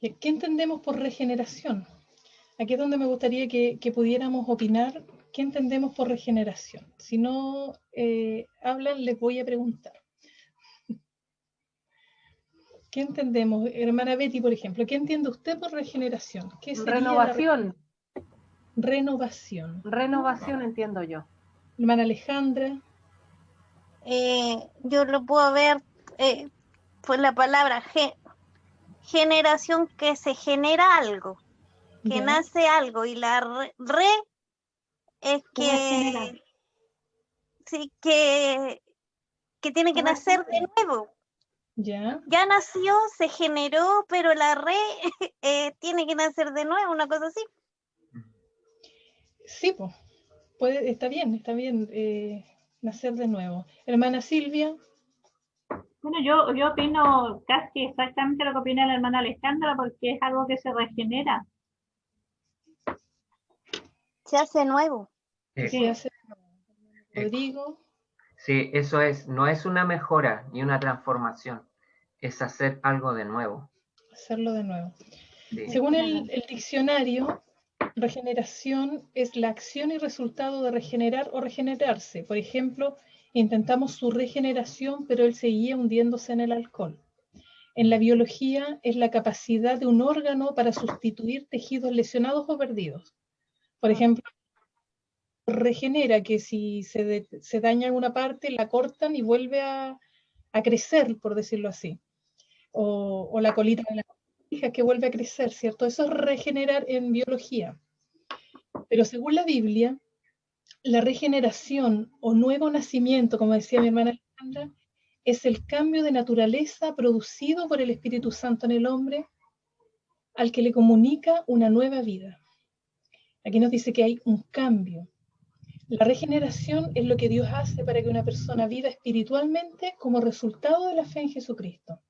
¿Qué entendemos por regeneración? Aquí es donde me gustaría que pudiéramos opinar qué entendemos por regeneración. Si no hablan, les voy a preguntar. ¿Qué entendemos? Hermana Betty, por ejemplo, ¿qué entiende usted por regeneración? ¿Qué sería la Renovación. renovación? Renovación entiendo yo. Hermana Alejandra. Yo lo puedo ver por la palabra generación, que se genera algo, que ¿Ya? nace algo, y la re es que sí, que tiene que nacer de nuevo. ¿Ya? Ya nació, se generó, pero la re tiene que nacer de nuevo, una cosa así. Sí, pues, está bien nacer de nuevo. Hermana Silvia. Bueno, yo opino casi exactamente lo que opina la hermana Alejandra, porque es algo que se regenera. Se hace nuevo. Que Sí. se hace de nuevo. Rodrigo. Sí, eso es, no es una mejora ni una transformación, es hacer algo de nuevo. Hacerlo de nuevo. Sí. Según el diccionario, regeneración es la acción y resultado de regenerar o regenerarse. Por ejemplo, intentamos su regeneración, pero él seguía hundiéndose en el alcohol. En la biología es la capacidad de un órgano para sustituir tejidos lesionados o perdidos. Por ejemplo, regenera, que si se daña alguna parte, la cortan y vuelve a crecer, por decirlo así. O la colita de la hija que vuelve a crecer, ¿cierto? Eso es regenerar en biología. Pero según la Biblia, la regeneración o nuevo nacimiento, como decía mi hermana Alejandra, es el cambio de naturaleza producido por el Espíritu Santo en el hombre, al que le comunica una nueva vida. Aquí nos dice que hay un cambio. La regeneración es lo que Dios hace para que una persona viva espiritualmente como resultado de la fe en Jesucristo.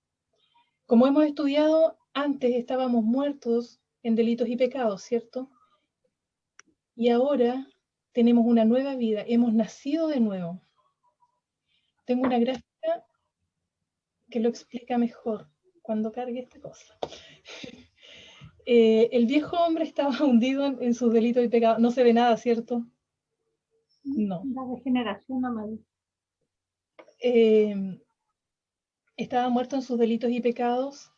Como hemos estudiado, antes estábamos muertos en delitos y pecados, ¿cierto? Y ahora tenemos una nueva vida, hemos nacido de nuevo. Tengo una gráfica que lo explica mejor cuando cargue esta cosa. El viejo hombre estaba hundido en sus delitos y pecados. No se ve nada, ¿cierto? No. La regeneración no me gusta. Estaba muerto en sus delitos y pecados.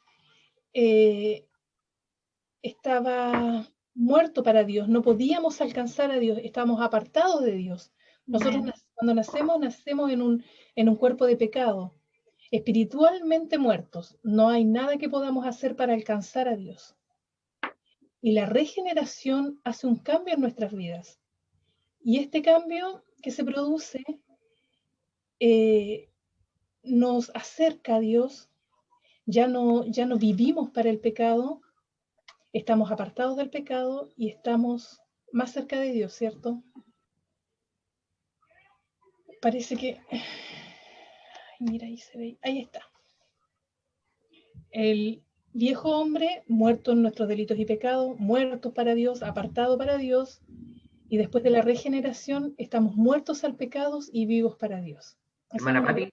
Estaba muerto para Dios. No podíamos alcanzar a Dios. Estábamos apartados de Dios. Nosotros cuando nacemos en un cuerpo de pecado, espiritualmente muertos. No hay nada que podamos hacer para alcanzar a Dios. Y la regeneración hace un cambio en nuestras vidas. Y este cambio que se produce nos acerca a Dios. Ya no vivimos para el pecado, estamos apartados del pecado y estamos más cerca de Dios, ¿cierto? Parece que... Mira, ahí se ve. Ahí está. El viejo hombre muerto en nuestros delitos y pecados, muertos para Dios, apartado para Dios, y después de la regeneración estamos muertos al pecado y vivos para Dios. Hermana Pati,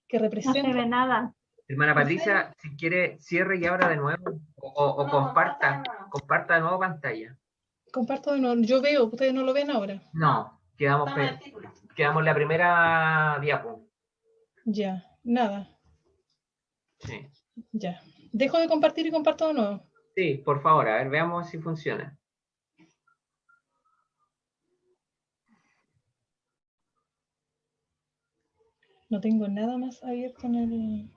que No representa... se ve nada. hermana Patricia, si quiere, cierre y abra de nuevo, o comparta de nuevo pantalla. Comparto de nuevo. Yo veo, ustedes no lo ven ahora. No, quedamos en la primera diapo. Ya, nada. Sí. Ya. Dejo de compartir y comparto de nuevo. Sí, por favor, a ver, veamos si funciona. No tengo nada más abierto en el...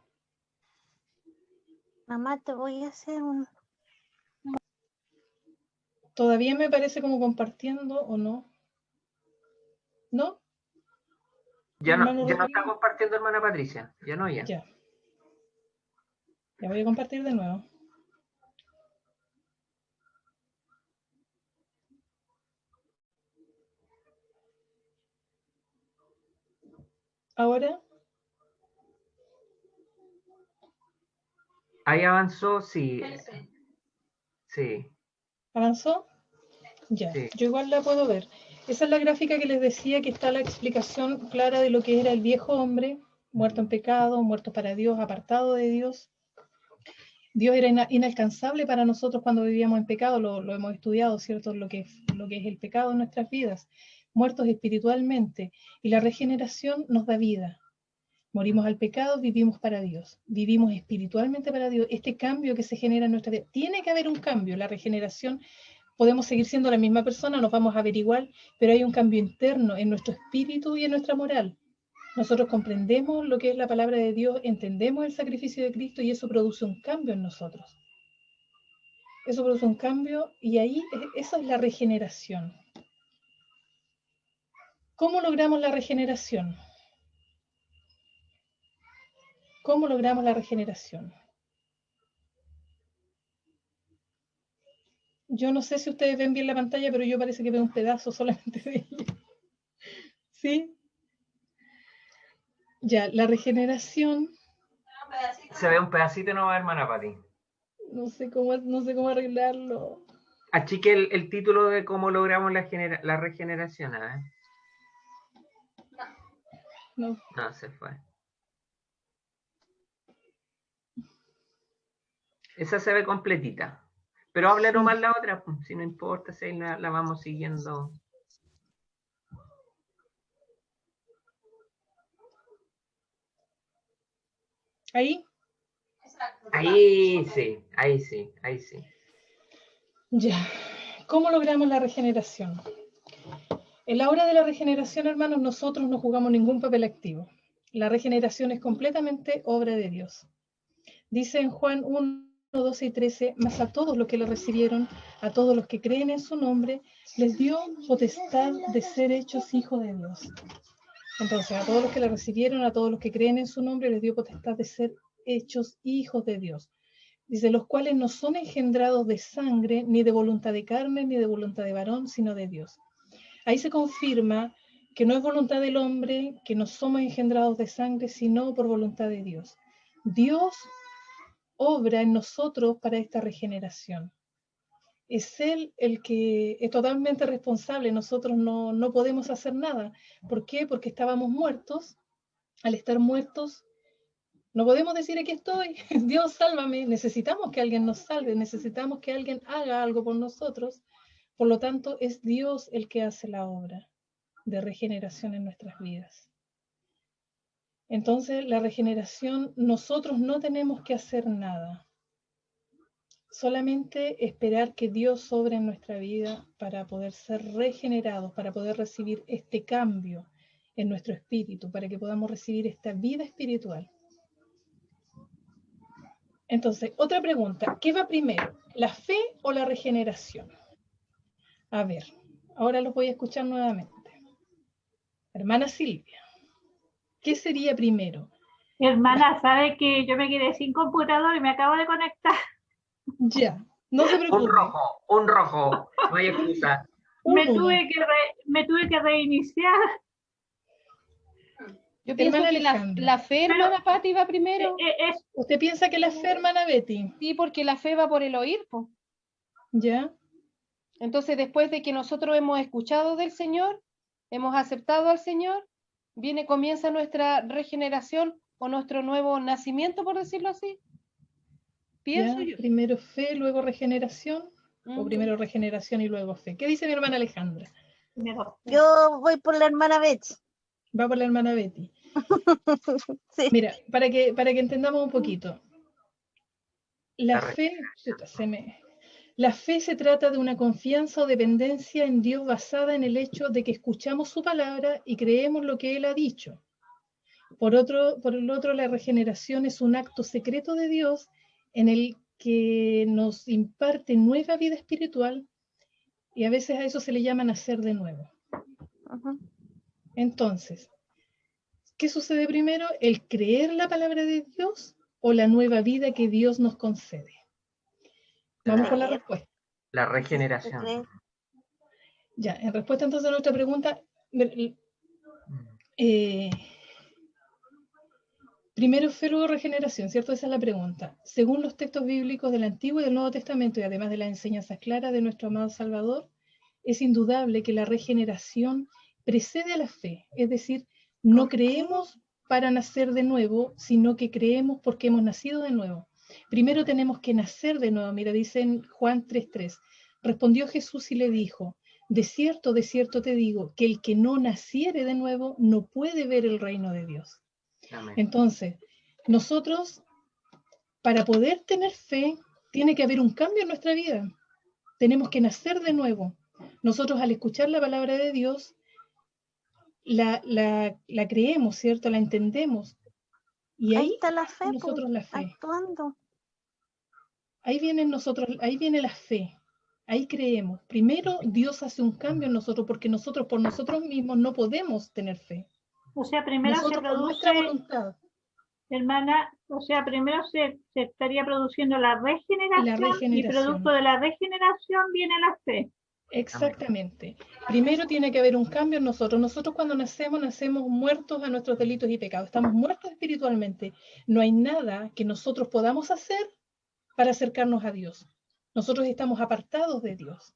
Mamá, te voy a hacer un... Todavía me parece como compartiendo, ¿o no? ¿No? Ya no Hermano Rodrigo. está compartiendo, hermana Patricia. Ya no, ya. Ya. Ya voy a compartir de nuevo. Ahora. Ahí avanzó, sí. Sí. ¿Avanzó? Ya. Sí. Yo igual la puedo ver. Esa es la gráfica que les decía, que está la explicación clara de lo que era el viejo hombre, muerto en pecado, muerto para Dios, apartado de Dios. Dios era inalcanzable para nosotros cuando vivíamos en pecado, lo hemos estudiado, ¿cierto? Lo que es el pecado en nuestras vidas, muertos espiritualmente, y la regeneración nos da vida. Morimos al pecado, vivimos para Dios, vivimos espiritualmente para Dios. Este cambio que se genera en nuestra vida, tiene que haber un cambio. La regeneración, podemos seguir siendo la misma persona, nos vamos a ver igual, pero hay un cambio interno en nuestro espíritu y en nuestra moral. Nosotros comprendemos lo que es la palabra de Dios, entendemos el sacrificio de Cristo y eso produce un cambio en nosotros. Eso produce un cambio y ahí, eso es la regeneración. ¿Cómo logramos la regeneración? ¿Cómo logramos la regeneración? Yo no sé si ustedes ven bien la pantalla, pero yo parece que veo un pedazo solamente de ella. ¿Sí? Ya, la regeneración. Se ve un pedacito nomás, hermana Pati. No sé cómo arreglarlo. Achique el título de cómo logramos la regeneración. ¿Eh? No. No, se fue. Esa se ve completita. Pero habla nomás la otra, si no importa, si la vamos siguiendo. ¿Ahí? Ahí sí, ahí sí, ahí sí. Ya. ¿Cómo logramos la regeneración? En la hora de la regeneración, hermanos, nosotros no jugamos ningún papel activo. La regeneración es completamente obra de Dios. Dice en Juan 1, 12 y 13, mas a todos los que lo recibieron, a todos los que creen en su nombre, les dio potestad de ser hechos hijos de Dios. Entonces, a todos los que lo recibieron, a todos los que creen en su nombre, les dio potestad de ser hechos hijos de Dios. Dice, los cuales no son engendrados de sangre, ni de voluntad de carne, ni de voluntad de varón, sino de Dios. Ahí se confirma que no es voluntad del hombre, que no somos engendrados de sangre, sino por voluntad de Dios. Dios obra en nosotros para esta regeneración. Es Él el que es totalmente responsable, nosotros no podemos hacer nada. ¿Por qué? Porque estábamos muertos. Al estar muertos, no podemos decir aquí estoy, Dios sálvame, necesitamos que alguien nos salve, necesitamos que alguien haga algo por nosotros. Por lo tanto, es Dios el que hace la obra de regeneración en nuestras vidas. Entonces, la regeneración, nosotros no tenemos que hacer nada. Solamente esperar que Dios obre en nuestra vida para poder ser regenerados, para poder recibir este cambio en nuestro espíritu, para que podamos recibir esta vida espiritual. Entonces, otra pregunta, ¿qué va primero? ¿La fe o la regeneración? A ver, ahora los voy a escuchar nuevamente. Hermana Silvia, ¿qué sería primero? Hermana, sabe que yo me quedé sin computador y me acabo de conectar. Ya, no se preocupe. Un rojo, no hay excusa. Me tuve que reiniciar. Yo pienso Hermana que Alejandra. la fe, hermana Pati, va primero. ¿Usted piensa que la fe, hermana Betty? Sí, porque la fe va por el oír, po. ¿Ya? Entonces, después de que nosotros hemos escuchado del Señor, hemos aceptado al Señor, comienza nuestra regeneración o nuestro nuevo nacimiento, por decirlo así. Pienso yo. Primero fe, luego regeneración, o primero regeneración y luego fe. ¿Qué dice mi hermana Alejandra? Yo voy por la hermana Betty. Va por la hermana Betty. Sí. Mira, para que entendamos un poquito. La fe se trata de una confianza o dependencia en Dios basada en el hecho de que escuchamos su palabra y creemos lo que Él ha dicho. Por el otro, la regeneración es un acto secreto de Dios en el que nos imparte nueva vida espiritual y a veces a eso se le llama nacer de nuevo. Entonces, ¿qué sucede primero? ¿El creer la palabra de Dios o la nueva vida que Dios nos concede? Vamos con la respuesta. La regeneración. Ya, en respuesta entonces a nuestra pregunta, primero fe, luego regeneración, ¿cierto? Esa es la pregunta. Según los textos bíblicos del Antiguo y del Nuevo Testamento, y además de las enseñanzas claras de nuestro amado Salvador, es indudable que la regeneración precede a la fe. Es decir, no creemos para nacer de nuevo, sino que creemos porque hemos nacido de nuevo. Primero tenemos que nacer de nuevo. Mira, dice en Juan 3:3. Respondió Jesús y le dijo, de cierto te digo, que el que no naciere de nuevo no puede ver el reino de Dios. Amén. Entonces, nosotros, para poder tener fe, tiene que haber un cambio en nuestra vida. Tenemos que nacer de nuevo. Nosotros al escuchar la palabra de Dios, la creemos, ¿cierto? La entendemos. Y Ahí ahí está la fe, nosotros la fe. actuando. Ahí viene la fe. Ahí creemos. Primero Dios hace un cambio en nosotros porque nosotros por nosotros mismos no podemos tener fe. O sea, primero se Nosotros por nuestra produce, voluntad. hermana, o sea, primero se estaría produciendo la regeneración y producto de la regeneración viene la fe. Exactamente. Primero tiene que haber un cambio en nosotros. Nosotros cuando nacemos muertos a nuestros delitos y pecados. Estamos muertos espiritualmente. No hay nada que nosotros podamos hacer para acercarnos a Dios. Nosotros estamos apartados de Dios.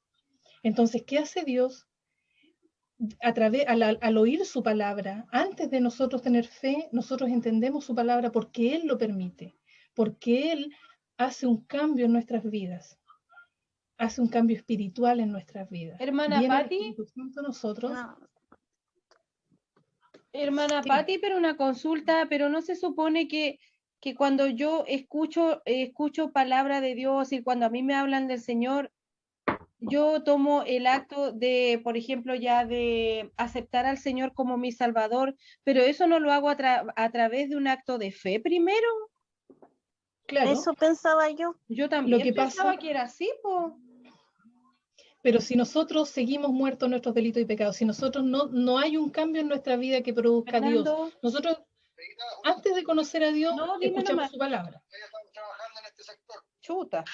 Entonces, ¿qué hace Dios? Al oír su palabra, antes de nosotros tener fe, nosotros entendemos su palabra porque Él lo permite, porque Él hace un cambio en nuestras vidas, hace un cambio espiritual en nuestras vidas. Hermana Viene el Patti, Espíritu Santo a nosotros. No. hermana Sí. Patti, pero una consulta, pero no se supone que cuando yo escucho palabra de Dios y cuando a mí me hablan del Señor, yo tomo el acto de, por ejemplo, ya de aceptar al Señor como mi Salvador, pero eso no lo hago a través de un acto de fe primero. Claro, Eso pensaba yo. Yo también Lo que pensaba pasa- que era así, po. pero si nosotros seguimos muertos en nuestros delitos y pecados, si nosotros no hay un cambio en nuestra vida que produzca Dios, Fernando, nosotros antes de conocer a Dios, No, dime escuchamos nomás. su palabra. trabajando en este sector. chuta.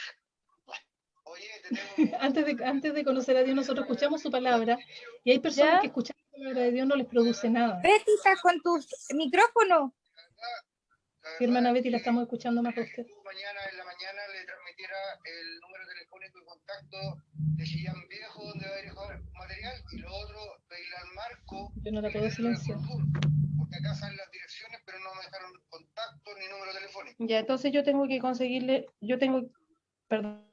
Oye, te tengo Antes de conocer a Dios, nosotros escuchamos su palabra y hay personas ¿Ya? que escuchar la palabra de Dios no les produce nada. Betty, ¿estás con tu micrófono? Sí, hermana Betty, la estamos escuchando más a usted. mañana en la mañana le transmitiera el número telefónico y contacto de Chillán Viejo donde va a dejar material y lo otro pedirle al Marco Yo no la puedo que le dé el silenciar. Mercosur, porque acá salen las direcciones pero no me dejaron contacto ni número telefónico. Ya, entonces yo tengo que conseguirle, perdón.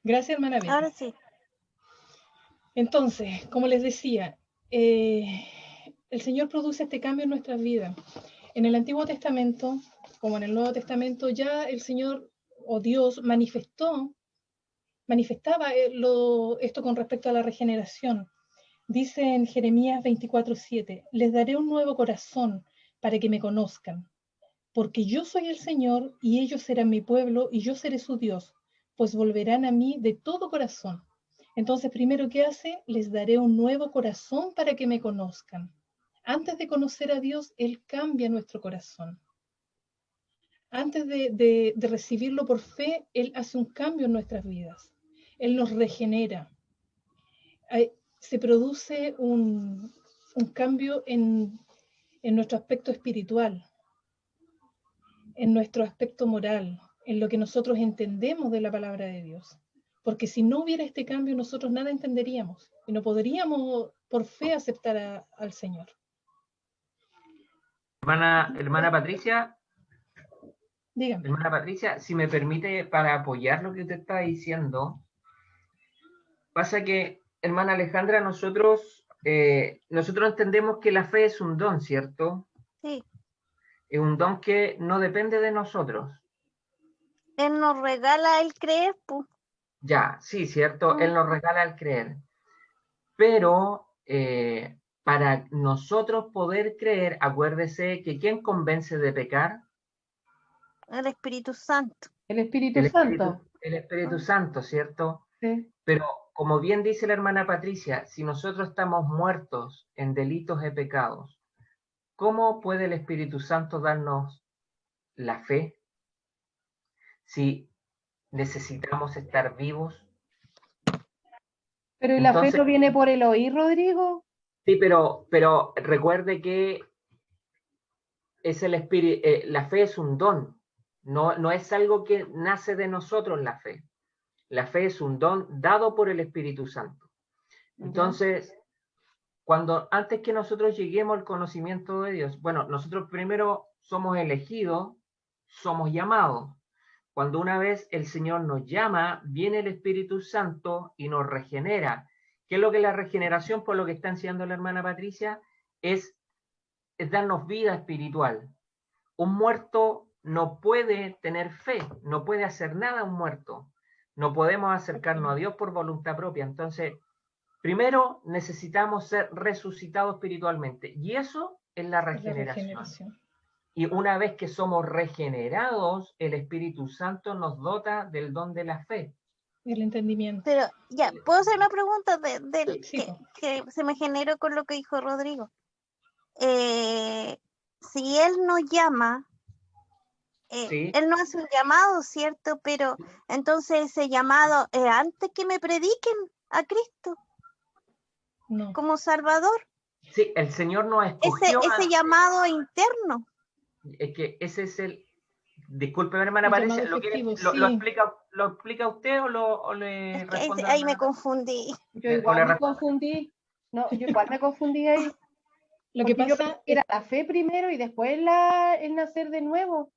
Gracias, hermana Betty. Ahora sí. Entonces, como les decía, el Señor produce este cambio en nuestras vidas. En el Antiguo Testamento, como en el Nuevo Testamento, ya el Señor o Dios manifestaba esto con respecto a la regeneración. Dice en Jeremías 24:7, les daré un nuevo corazón para que me conozcan, porque yo soy el Señor y ellos serán mi pueblo y yo seré su Dios, pues volverán a mí de todo corazón. Entonces, primero, ¿qué hace? Les daré un nuevo corazón para que me conozcan. Antes de conocer a Dios, Él cambia nuestro corazón. Antes de recibirlo por fe, Él hace un cambio en nuestras vidas. Él nos regenera. Se produce un cambio en nuestro aspecto espiritual, en nuestro aspecto moral, en lo que nosotros entendemos de la palabra de Dios. Porque si no hubiera este cambio, nosotros nada entenderíamos y no podríamos por fe aceptar al Señor. Hermana Patricia, Dígame. hermana Patricia, si me permite, para apoyar lo que usted está diciendo, pasa que, hermana Alejandra, nosotros entendemos que la fe es un don, ¿cierto? Sí. Es un don que no depende de nosotros. Él nos regala el creer, pues. Ya, sí, ¿cierto? Él nos regala el creer. Pero para nosotros poder creer, acuérdese que ¿quién convence de pecar? El Espíritu Santo. El Espíritu Santo. El Espíritu Santo, ¿cierto? Sí. Pero como bien dice la hermana Patricia, si nosotros estamos muertos en delitos y pecados, ¿cómo puede el Espíritu Santo darnos la fe si necesitamos estar vivos? Pero ¿y la fe Entonces, no viene por el oír, Rodrigo? sí, pero recuerde que es el espíritu, la fe es un don, no es algo que nace de nosotros la fe. La fe es un don dado por el Espíritu Santo. Entonces, antes que nosotros lleguemos al conocimiento de Dios, bueno, nosotros primero somos elegidos, somos llamados. Cuando una vez el Señor nos llama, viene el Espíritu Santo y nos regenera. ¿Qué es lo que es la regeneración? Por lo que está enseñando la hermana Patricia, es darnos vida espiritual. Un muerto no puede tener fe, no puede hacer nada un muerto. No podemos acercarnos a Dios por voluntad propia. Entonces, primero necesitamos ser resucitados espiritualmente. Y eso es la regeneración. Y una vez que somos regenerados, el Espíritu Santo nos dota del don de la fe. El entendimiento. Pero ya, ¿puedo hacer una pregunta Sí. que se me generó con lo que dijo Rodrigo? Si Él nos llama, Sí. Él no hace un llamado, ¿cierto? Pero entonces ese llamado es antes que me prediquen a Cristo No. como Salvador. Sí, el Señor nos escogió. Ese llamado interno. Es que ese es el... Disculpe, hermana Patricia, ¿lo explica usted o le respondo? Ahí me confundí. Yo igual me confundí. No, yo igual me confundí ahí. Lo que pasa era la fe primero y después el nacer de nuevo.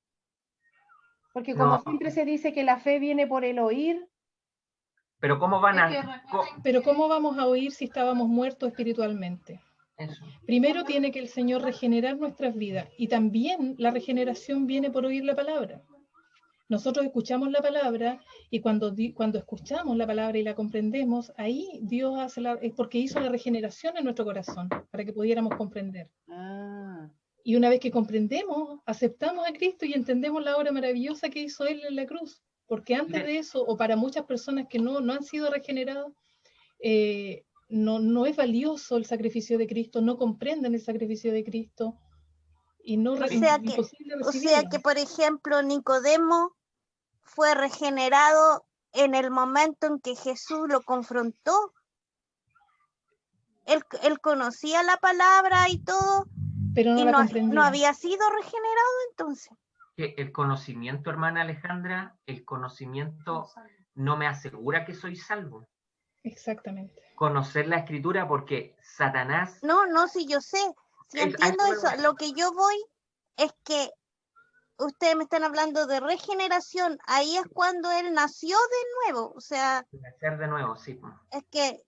Porque como siempre se dice que la fe viene por el oír. Pero ¿cómo ¿cómo vamos a oír si estábamos muertos espiritualmente? Eso. Primero tiene que el Señor regenerar nuestras vidas, y también la regeneración viene por oír la palabra. Nosotros escuchamos la palabra, y cuando escuchamos la palabra y la comprendemos, ahí Dios hace es porque hizo la regeneración en nuestro corazón, para que pudiéramos comprender. Y una vez que comprendemos, aceptamos a Cristo y entendemos la obra maravillosa que hizo Él en la cruz. Porque antes de eso, o para muchas personas que no han sido regeneradas, no es valioso el sacrificio de Cristo, no comprenden el sacrificio de Cristo, y imposible recibirlo. O sea que, por ejemplo, Nicodemo fue regenerado en el momento en que Jesús lo confrontó. Él conocía la palabra y todo, pero no había sido regenerado entonces. El conocimiento, hermana Alejandra, el conocimiento no me asegura que soy salvo. Exactamente. Conocer la Escritura, porque Satanás... No, sí, yo sé. Si entiendo eso, lo que yo voy es que ustedes me están hablando de regeneración. Ahí es cuando él nació de nuevo. O sea... Nacer de nuevo, sí. Es que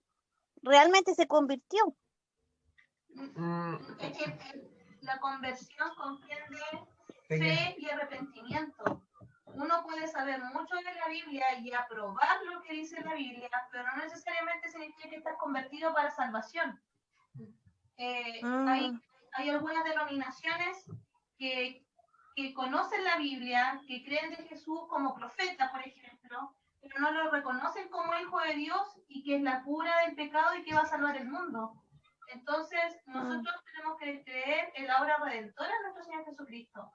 realmente se convirtió. Es que la conversión comprende fe y arrepentimiento. Uno puede saber mucho de la Biblia y aprobar lo que dice la Biblia, pero no necesariamente significa que estás convertido para salvación. Hay algunas denominaciones que conocen la Biblia, que creen de Jesús como profeta, por ejemplo, pero no lo reconocen como hijo de Dios y que es la cura del pecado y que va a salvar el mundo. Entonces, nosotros tenemos que creer en la obra redentora de nuestro Señor Jesucristo.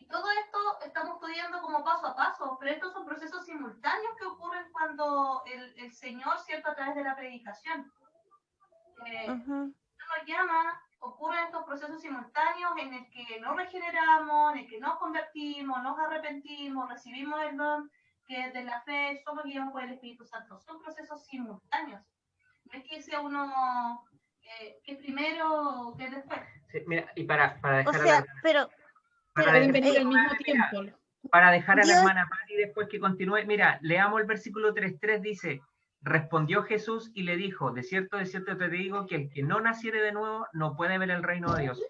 Y todo esto estamos estudiando como paso a paso, pero estos son procesos simultáneos que ocurren cuando el Señor, ¿cierto?, a través de la predicación nos llama, ocurren estos procesos simultáneos en el que nos regeneramos, en el que nos convertimos, nos arrepentimos, recibimos el don, que desde la fe somos guiados por el Espíritu Santo. Son procesos simultáneos. No es que sea uno que primero o que después. Sí, mira, y para dejar... O sea, pero pueden venir al mismo tiempo. Para dejar a la hermana Pati después que continúe, mira, leamos el versículo 3.3, dice: respondió Jesús y le dijo, de cierto te digo que el que no naciere de nuevo no puede ver el reino de Dios.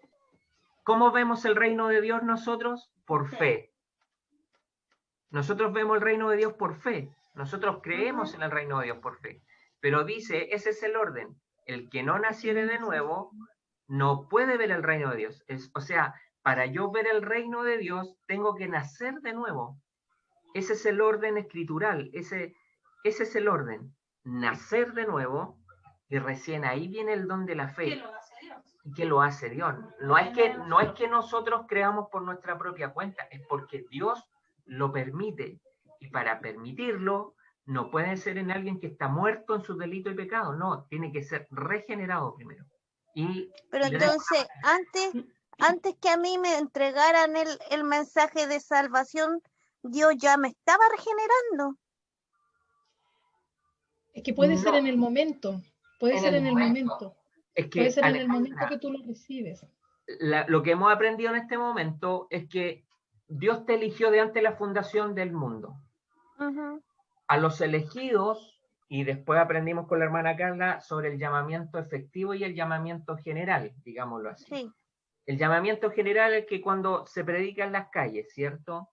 ¿Cómo vemos el reino de Dios nosotros? Por fe. Nosotros vemos el reino de Dios por fe. Nosotros creemos en el reino de Dios por fe. Pero dice, ese es el orden. El que no naciere de nuevo no puede ver el reino de Dios. O sea, para yo ver el reino de Dios tengo que nacer de nuevo. Ese es el orden escritural. Ese es el orden. Nacer de nuevo, y recién ahí viene el don de la fe. ¿Qué lo hace Dios? ¿Qué lo hace Dios? No es que nosotros creamos por nuestra propia cuenta, es porque Dios lo permite. Y para permitirlo, no puede ser en alguien que está muerto en su delito y pecado. No, tiene que ser regenerado primero. Pero entonces, antes que a mí me entregaran el mensaje de salvación, Dios ya me estaba regenerando. Es que puede ser en el momento. Puede ser en el momento. Puede ser en el momento que tú lo recibes. Lo que hemos aprendido en este momento es que Dios te eligió de antes de la fundación del mundo. A los elegidos, y después aprendimos con la hermana Carla sobre el llamamiento efectivo y el llamamiento general, digámoslo así. Sí. El llamamiento general es que cuando se predica en las calles, ¿cierto?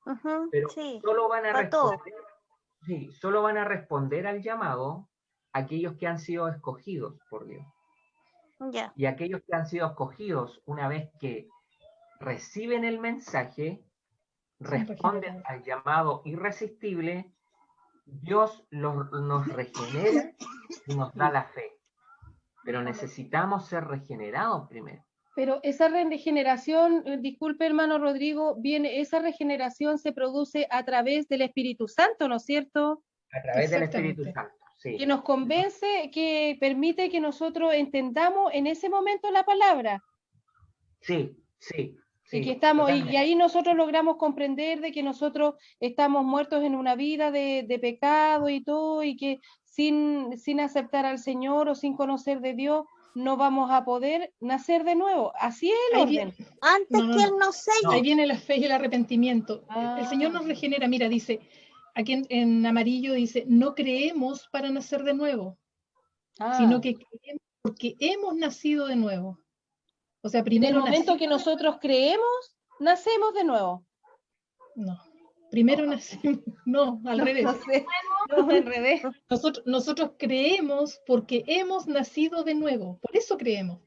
Pero sí. solo van a responder, sí, solo van a responder al llamado aquellos que han sido escogidos por Dios. Yeah. Y aquellos que han sido escogidos, una vez que reciben el mensaje, responden al llamado irresistible, Dios nos regenera y nos da la fe. Pero necesitamos ser regenerados primero. Pero esa regeneración, disculpe hermano Rodrigo, esa regeneración se produce a través del Espíritu Santo, ¿no es cierto? A través del Espíritu Santo, sí. Que nos convence, que permite que nosotros entendamos en ese momento la palabra. Sí, sí. Sí, y que estamos, y ahí nosotros logramos comprender de que nosotros estamos muertos en una vida de pecado y todo, y que sin aceptar al Señor o sin conocer de Dios, no vamos a poder nacer de nuevo. Así es el orden. Antes que Él nos selle. Ahí viene la fe y el arrepentimiento. El Señor nos regenera. Mira, dice, aquí en amarillo dice, no creemos para nacer de nuevo, sino que creemos porque hemos nacido de nuevo. O sea, primero en el momento que nosotros creemos, nacemos de nuevo. No, primero nacemos, no, al revés. No, al revés. Nosotros creemos porque hemos nacido de nuevo, por eso creemos,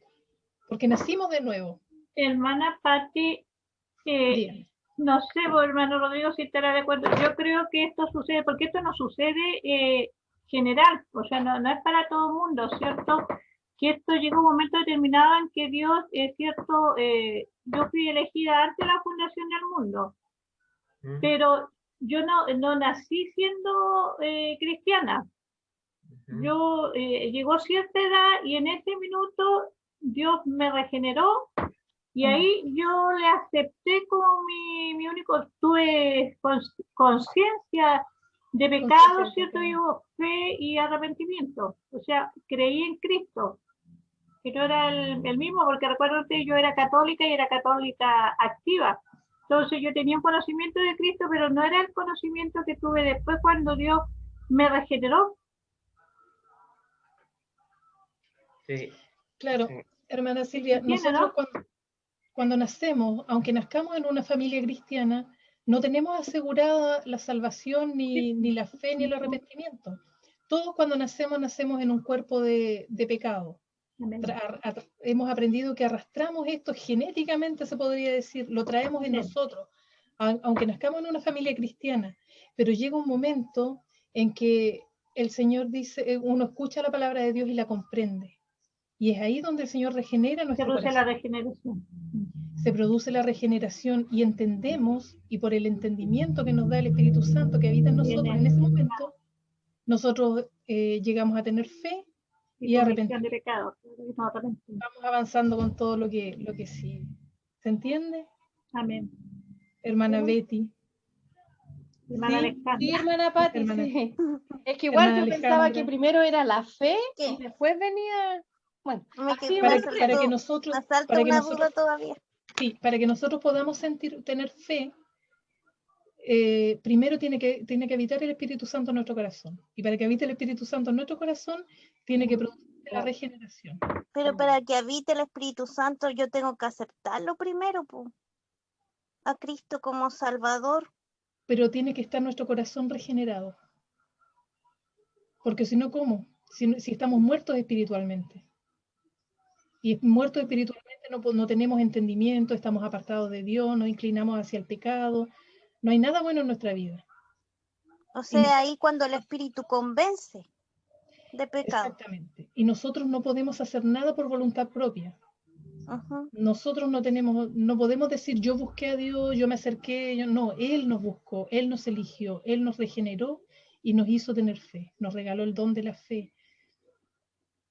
porque nacimos de nuevo. Hermana Patti, no sé, hermano Rodrigo, si estará de acuerdo. Yo creo que esto sucede, porque esto no sucede general, o sea, no es para todo el mundo, ¿cierto? Que esto llega un momento determinado en que Dios, es cierto, yo fui elegida antes de la fundación del mundo, pero yo no nací siendo cristiana. Yo llegó cierta edad y en ese minuto Dios me regeneró y ahí yo le acepté como mi único, tuve conciencia de pecado, ¿cierto? Y hubo fe y arrepentimiento, o sea, creí en Cristo. Que no era el mismo, porque recuerdo que yo era católica y era católica activa. Entonces yo tenía un conocimiento de Cristo, pero no era el conocimiento que tuve después cuando Dios me regeneró. Sí. Claro, sí. Hermana Silvia, nosotros cuando nacemos, aunque nazcamos en una familia cristiana, no tenemos asegurada la salvación, ni la fe, ni el arrepentimiento. Todos cuando nacemos en un cuerpo de pecado. Hemos aprendido que arrastramos esto genéticamente, se podría decir, lo traemos en nosotros, aunque nazcamos en una familia cristiana, pero llega un momento en que el Señor dice, uno escucha la palabra de Dios y la comprende, y es ahí donde el Señor regenera nuestro corazón. Se produce la regeneración. Se produce la regeneración y entendemos, y por el entendimiento que nos da el Espíritu Santo que habita en nosotros, en ese momento, nosotros llegamos a tener fe y arrepentimiento de pecado. Vamos avanzando con todo lo que sigue. ¿Se entiende? Amén. Hermana Betty. Hermana Alejandra. Sí, hermana Patti, sí. Es que igual yo pensaba que primero era la fe y después venía... Bueno, así para que nosotros... para que nosotros podamos tener fe, primero tiene que habitar el Espíritu Santo en nuestro corazón. Y para que habite el Espíritu Santo en nuestro corazón, tiene que producir la regeneración. Pero para que habite el Espíritu Santo, yo tengo que aceptarlo primero, a Cristo como Salvador. Pero tiene que estar nuestro corazón regenerado. Porque si no, ¿cómo? Si estamos muertos espiritualmente. Y muertos espiritualmente no tenemos entendimiento, estamos apartados de Dios, nos inclinamos hacia el pecado. No hay nada bueno en nuestra vida. O sea, ahí cuando el Espíritu convence de pecado. Exactamente. Y nosotros no podemos hacer nada por voluntad propia. Nosotros no podemos decir yo busqué a Dios, yo me acerqué, no, Él nos buscó, Él nos eligió, Él nos regeneró y nos hizo tener fe, nos regaló el don de la fe,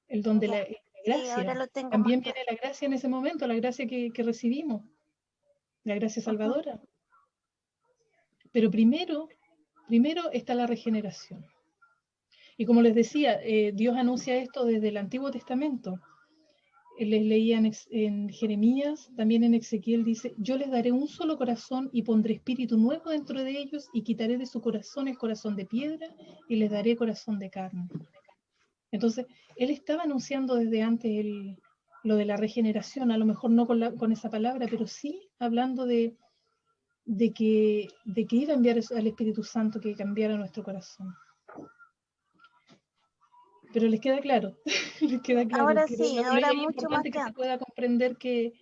el don de la gracia. Sí, también viene la gracia en ese momento, la gracia que recibimos, la gracia salvadora. Pero primero está la regeneración. Y como les decía, Dios anuncia esto desde el Antiguo Testamento. les leía en Jeremías, también en Ezequiel dice, yo les daré un solo corazón y pondré espíritu nuevo dentro de ellos y quitaré de su corazón el corazón de piedra y les daré corazón de carne. Entonces, él estaba anunciando desde antes lo de la regeneración, a lo mejor no con esa palabra, pero sí hablando de que iba a enviar al Espíritu Santo que cambiara nuestro corazón. Pero les queda claro, les queda claro. Ahora sí, ahora es mucho más importante que se claro. pueda comprender que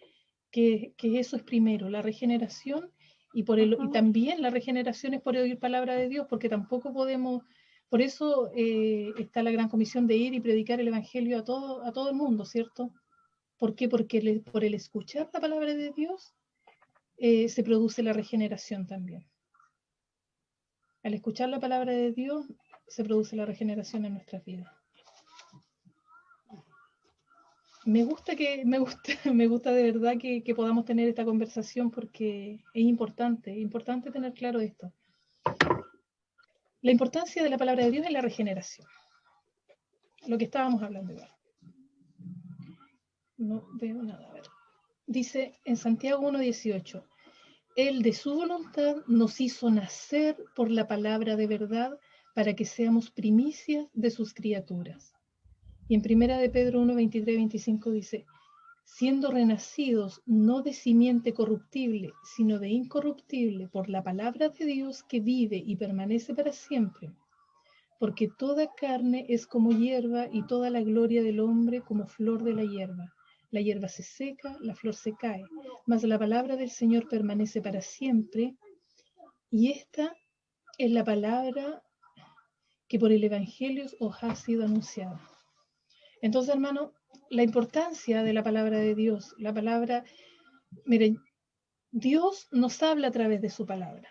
eso es primero, la regeneración, y también la regeneración es por oír palabra de Dios, porque tampoco podemos, por eso está la gran comisión de ir y predicar el Evangelio a todo el mundo, ¿cierto? ¿Por qué? Porque por el escuchar la palabra de Dios se produce la regeneración también. Al escuchar la palabra de Dios se produce la regeneración en nuestras vidas. Me gusta de verdad que podamos tener esta conversación porque es importante tener claro esto. La importancia de la palabra de Dios es la regeneración. Lo que estábamos hablando igual. No veo nada, a ver. Dice en Santiago 1:18, Él de su voluntad nos hizo nacer por la palabra de verdad para que seamos primicias de sus criaturas. Y en 1 de Pedro 1:23-25 dice, siendo renacidos no de simiente corruptible, sino de incorruptible por la palabra de Dios que vive y permanece para siempre. Porque toda carne es como hierba y toda la gloria del hombre como flor de la hierba. La hierba se seca, la flor se cae, mas la palabra del Señor permanece para siempre. Y esta es la palabra que por el Evangelio os ha sido anunciada. Entonces, hermano, la importancia de la palabra de Dios, miren, Dios nos habla a través de su palabra.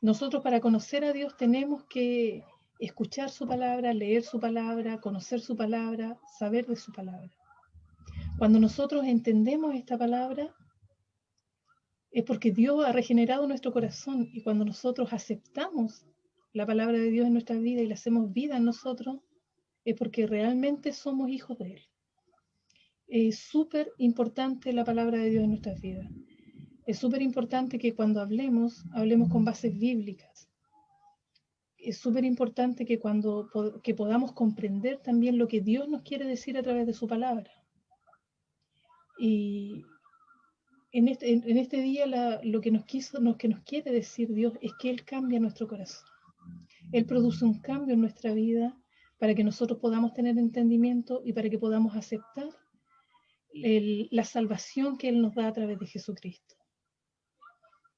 Nosotros para conocer a Dios tenemos que escuchar su palabra, leer su palabra, conocer su palabra, saber de su palabra. Cuando nosotros entendemos esta palabra, es porque Dios ha regenerado nuestro corazón, y cuando nosotros aceptamos la palabra de Dios en nuestra vida y la hacemos vida en nosotros, es porque realmente somos hijos de Él. Es súper importante la palabra de Dios en nuestras vidas. Es súper importante que cuando hablemos con bases bíblicas. Es súper importante que que podamos comprender también lo que Dios nos quiere decir a través de su palabra. Y en este día lo que nos quiere decir Dios es que Él cambia nuestro corazón. Él produce un cambio en nuestra vida para que nosotros podamos tener entendimiento y para que podamos aceptar la salvación que Él nos da a través de Jesucristo.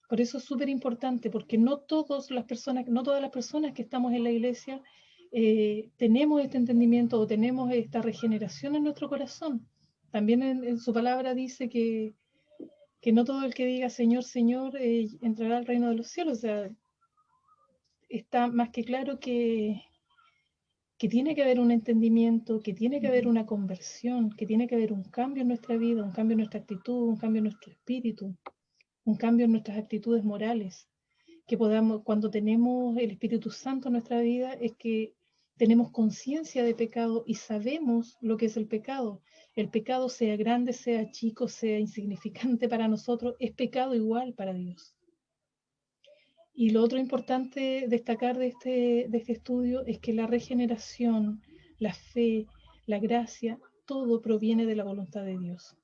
Por eso es súper importante, porque no todas las personas que estamos en la iglesia tenemos este entendimiento o tenemos esta regeneración en nuestro corazón. También en su palabra dice que no todo el que diga Señor, Señor entrará al reino de los cielos. O sea, está más que claro que tiene que haber un entendimiento, que tiene que haber una conversión, que tiene que haber un cambio en nuestra vida, un cambio en nuestra actitud, un cambio en nuestro espíritu, un cambio en nuestras actitudes morales, que podamos, cuando tenemos el Espíritu Santo en nuestra vida, es que tenemos conciencia de pecado y sabemos lo que es el pecado. El pecado, sea grande, sea chico, sea insignificante para nosotros, es pecado igual para Dios. Y lo otro importante destacar de este estudio es que la regeneración, la fe, la gracia, todo proviene de la voluntad de Dios.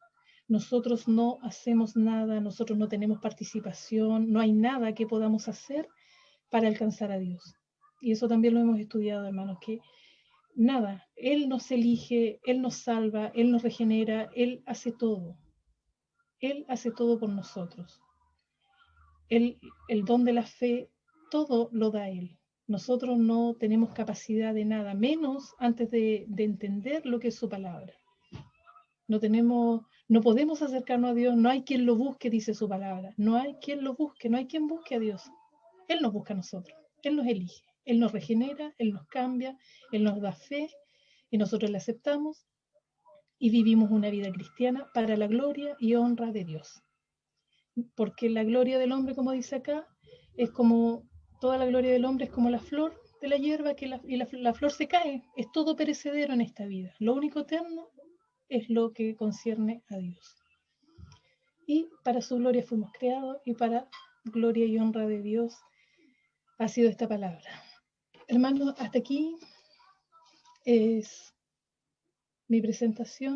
Nosotros no hacemos nada, nosotros no tenemos participación, no hay nada que podamos hacer para alcanzar a Dios. Y eso también lo hemos estudiado, hermanos, que nada, Él nos elige, Él nos salva, Él nos regenera, Él hace todo. Él hace todo por nosotros. El don de la fe, todo lo da Él. Nosotros no tenemos capacidad de nada, menos antes de entender lo que es su palabra. No podemos acercarnos a Dios, no hay quien lo busque, dice su palabra. No hay quien lo busque, no hay quien busque a Dios. Él nos busca a nosotros, Él nos elige, Él nos regenera, Él nos cambia, Él nos da fe y nosotros la aceptamos y vivimos una vida cristiana para la gloria y honra de Dios. Porque la gloria del hombre, como dice acá, es como, toda la gloria del hombre es como la flor de la hierba, la flor se cae, es todo perecedero en esta vida. Lo único eterno es lo que concierne a Dios. Y para su gloria fuimos creados, y para gloria y honra de Dios ha sido esta palabra. Hermanos, hasta aquí es mi presentación.